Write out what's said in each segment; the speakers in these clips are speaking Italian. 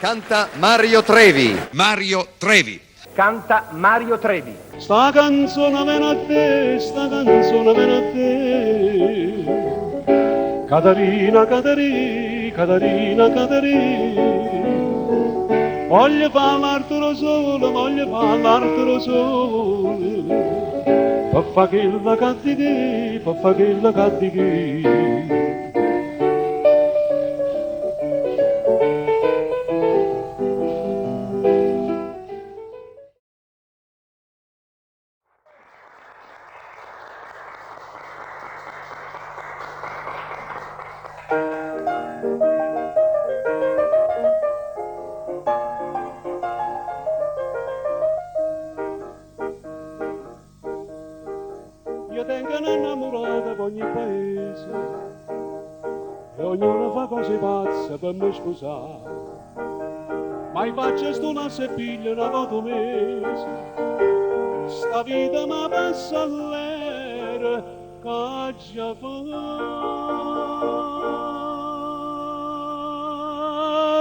Canta Mario Trevi. Mario Trevi. Canta Mario Trevi. Sta canzone viene a te, sta canzone viene a te. Caterina, Caterina, Caterina, Caterina. Voglio parlartelo solo, voglio parlartelo solo. Per fa che la cattichi, per fa che la cattichi. Io tengo un'annamorata per ogni paese e ognuno fa cose pazze per me sposare, ma io faccio sto lasso e piglio una volta un mese. Sta vita mi passa all'era che già fa,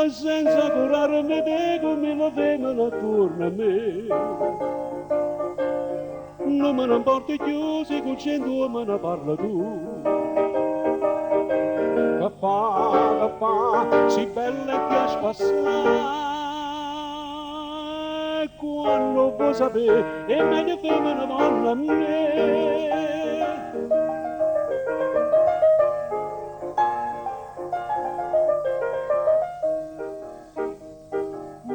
senza curarmi te come la femmina attorno a me. Non me ne importa più se con 100 me ne parla tu. Che fa, si bella e piace passare. Quando vuoi sapere, è meglio che me ne parla a me.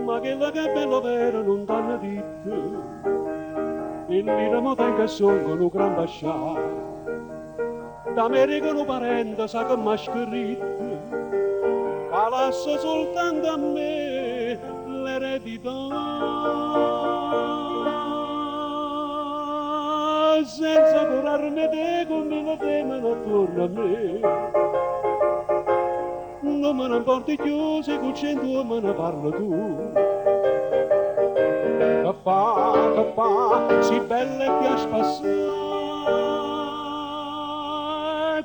Ma che la che bella vera non t'hanno detto. Il liramo tenga solo un gran bascià. D'America un parente sa che m'ha scritto, che lascia soltanto a me l'eredità. Senza curarmi te come la femmina attorno a me. Non me ne importa più se con 100 me ne parla tu. Che fa, si bella e piace passare.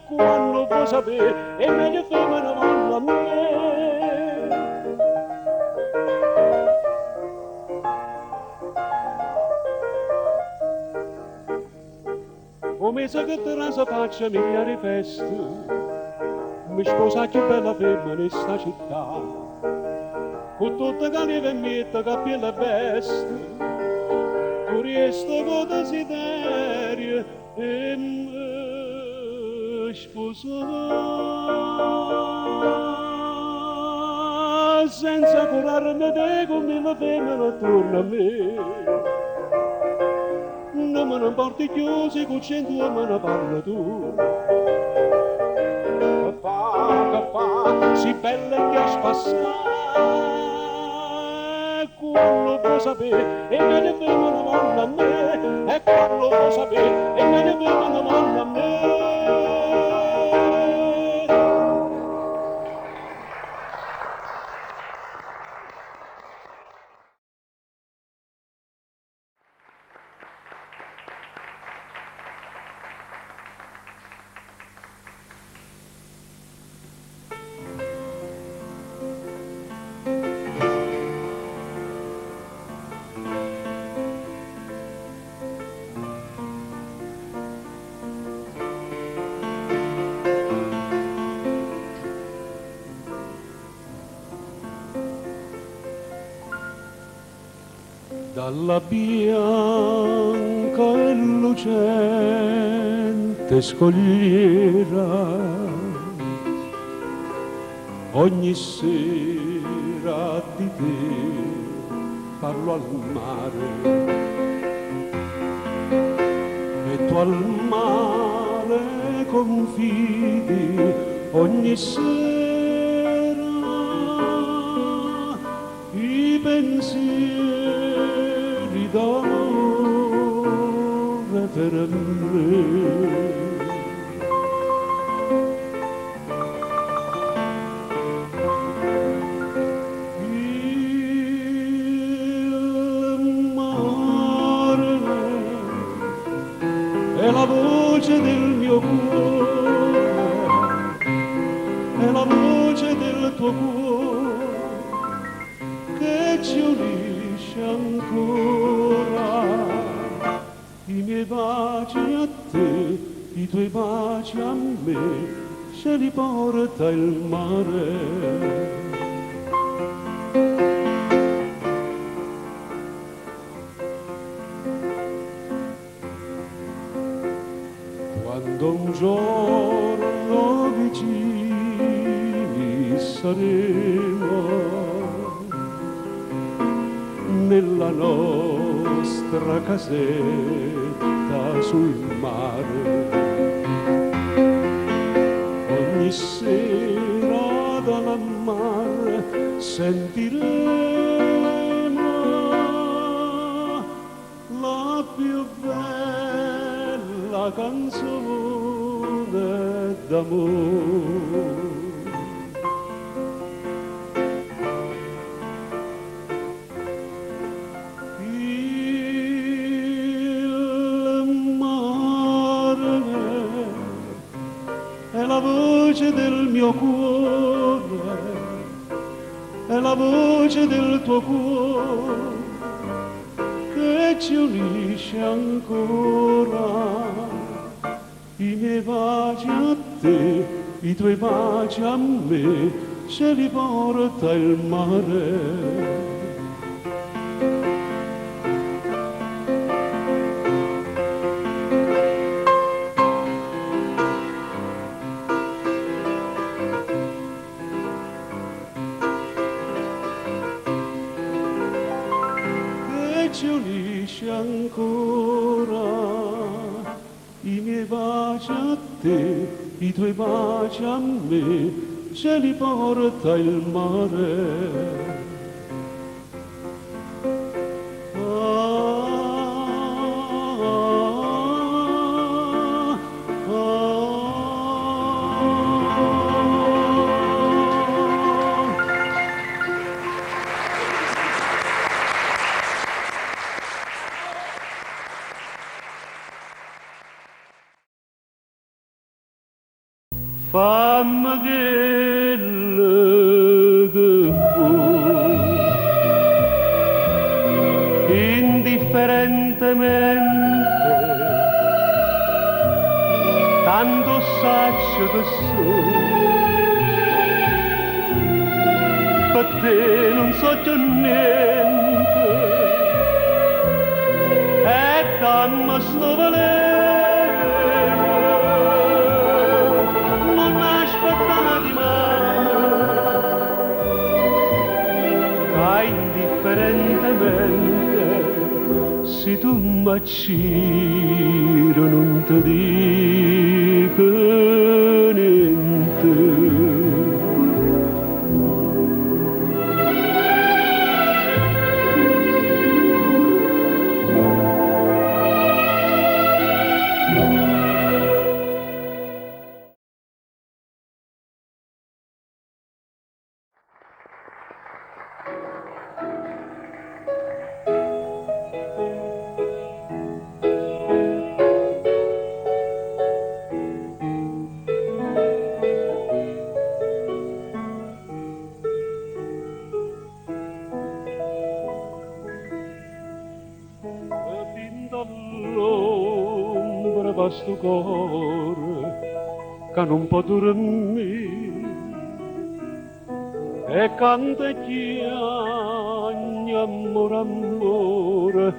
Quando vuoi sapere, è meglio che me ne parla a me. Un mese che te la faccia miliardi feste, mi sposa più bella femmina in sta città. Con tutte le calive e miette, capelli e veste, tu riesti con desiderio e mi sposare. Senza curarmi te come la femmina attorno a me. Non me ne importa più se con 100 me ne parla tu. Che fa, si bella e piace passare. Quando vuoi sapere, è meglio che me ne parla a me. E quando vuoi sapere, è meglio che me ne parla a me. Dalla bianca e lucente scogliera ogni sera di te parlo al mare e tu al mare confidi ogni sera i pensieri d'amore per me. Il mare è la voce del mio cuore, è la voce del tuo cuore, ci unisce ancora, i miei baci a te, i tuoi baci a me, ce li porta il mare. Quando un giorno vicini saremo nella nostra casetta sul mare, ogni sera dalla mare sentiremo la più bella canzone d'amore. È la voce del mio cuore, è la voce del tuo cuore che ci unisce ancora. I miei baci a te, i tuoi baci a me, ce li porta il mare. Ci unisce ancora, i miei baci a te, i tuoi baci a me, ce li porta il mare. Fammi quello che vuoi, indifferentemente, tanto saccio che sono, per te non so già niente, e dammi sto valere. Indifferentemente, se tu m'acciro non ti dico niente. L'ombra va sto cuore che non può dormire e canta chiagni amore, amore,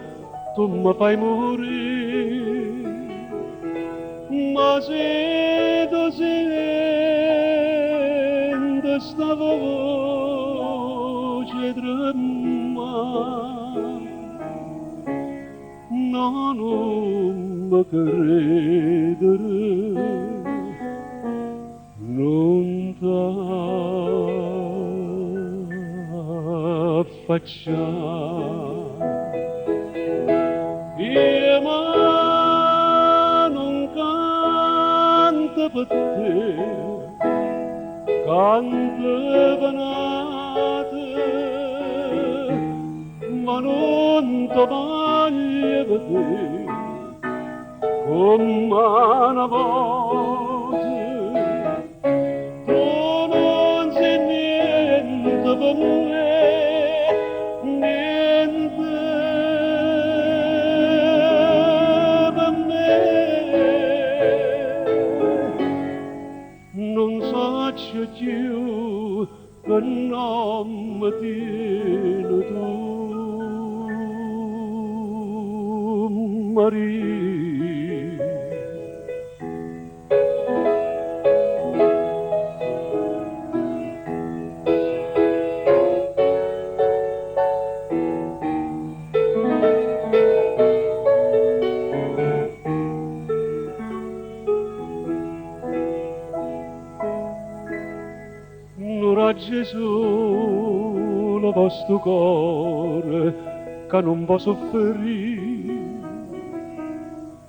tu mi fai morire, ma se tu senti sta voce tremare, no, non mi credere, non t'affacciare. Io ma non canto per te, canto penate, ma non ti voglio vedere come una voce. Tu non sei niente per me, faccio più che non mi tieni tu, Maria. Ora Gesù, lo vostro cuore, che non può soffrire,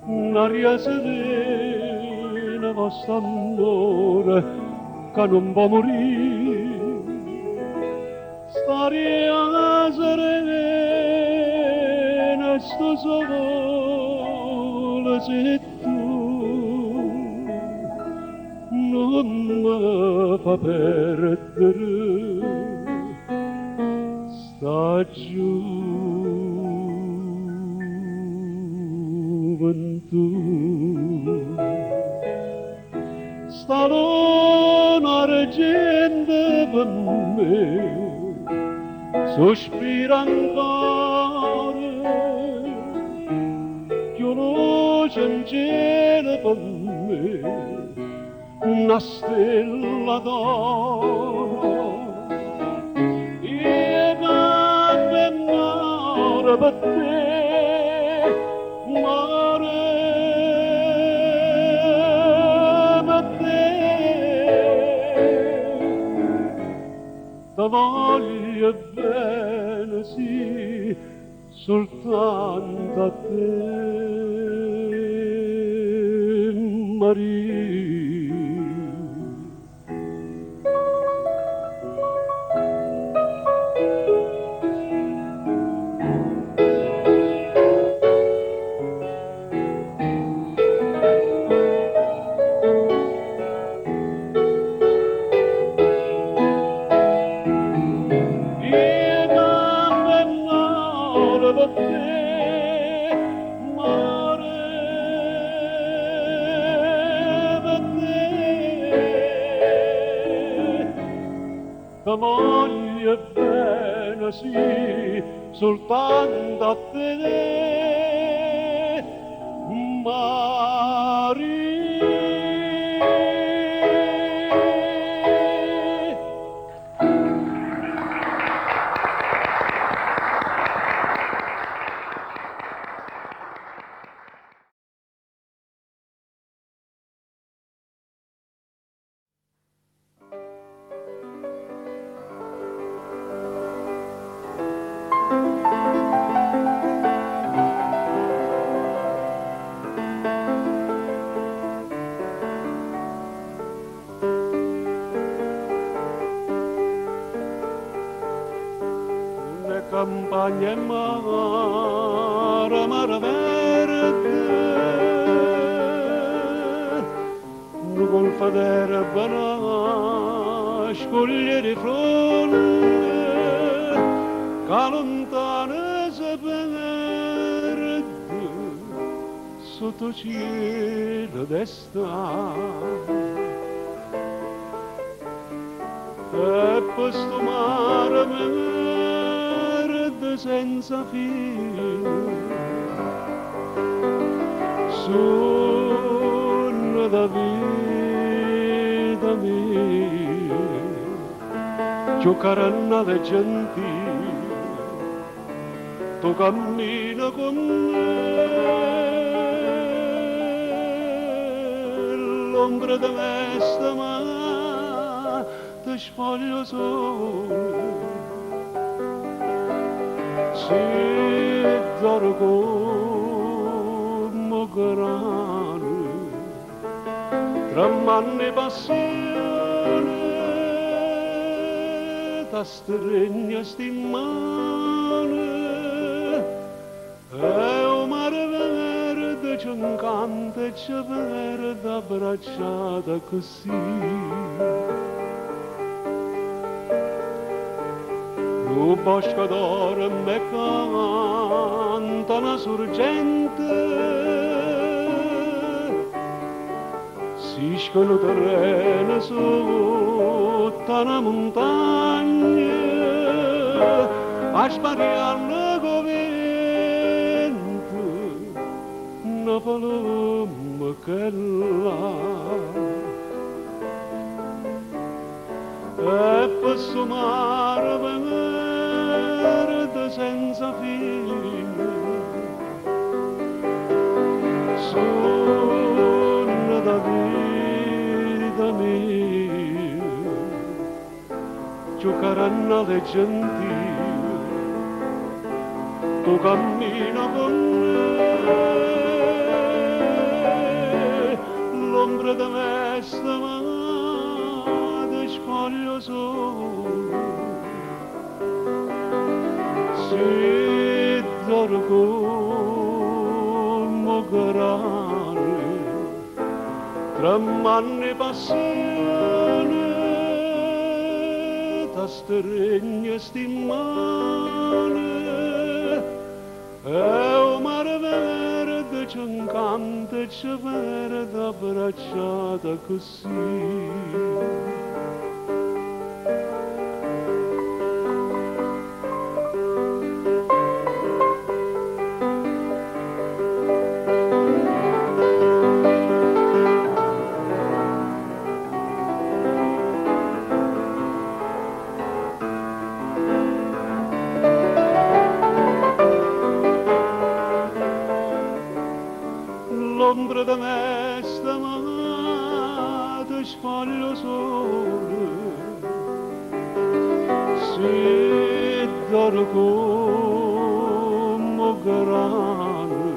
un'aria serena, vostro amore, che non può morire, staria serena, sto sole, se tu non mi fa perdere sta gioventù. Sta luna argente per me, sospira ancora, più luce in cielo per me, una stella d'oro. Io canto e muore per te, muore per te. Ti voglio bene, sì, soltanto a te, Maria. Ti voglio bene, sì, soltanto a te, Maria. Campagna mare, mare verde, nuvole d'erba scoglie di fronte, che lontana si perde sotto cielo d'estate. E questo mare verde senza fine, sogno da vita mia, giocare a nave gentile, tu cammina con me, l'ombra di veste ma ti spoglio solo. Si d'oro come grano, tra manne passione, ta stregna sti mani, e o mare verde ci incanta e ci verde abbracciata così. Un bosco d'oro me canta una sorgente, si scono terreno su una montagna a sbariare con vento una paloma che là e per sto mare verde senza fine sono da vita mia giocaranno le gentili tu cammina con me l'ombra di me stamane spoglio solo si dorgo come grane tra manni passione ta stregna stimane e o mare verde ci incanta e ci verde abbracciata così l'ombra da me stamata spoglio sole si dorgo come grane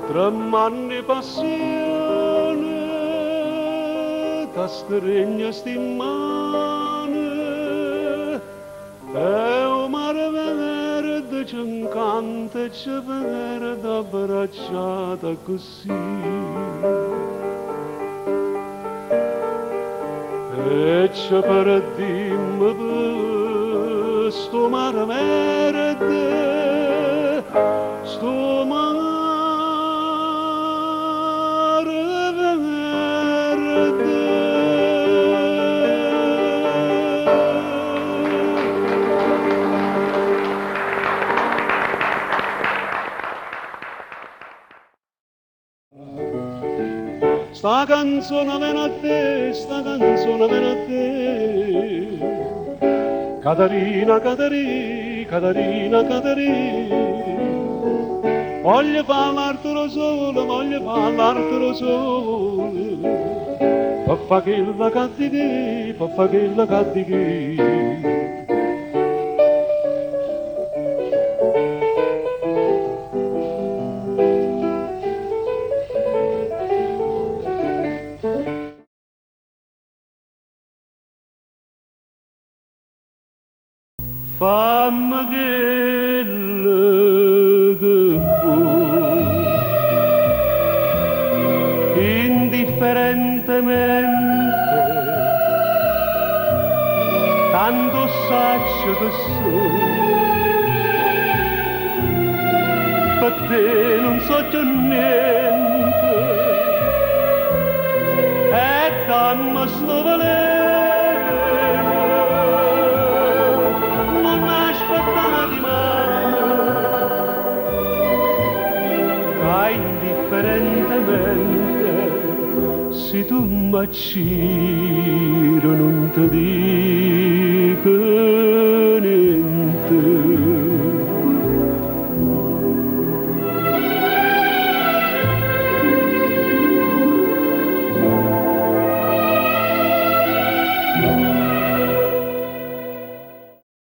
tra manni passione ta stregna stimane e o mare verde ci incanta e ci verde abbracciata così e ci perdimmo per sto mare verde sto mare verde sta canzone viene a te, sta canzone viene a te. Caterina, Caterina, Caterina, Caterina. Voglio parlartelo solo, voglio parlartelo solo. Per fa che la cattichi, per fa che la cattichi. Fammi quello che vuoi, indifferentemente, tanto saccio che sono, per te non so già niente, e dammi sto valere. Indifferentemente, se tu m'acciro non ti dico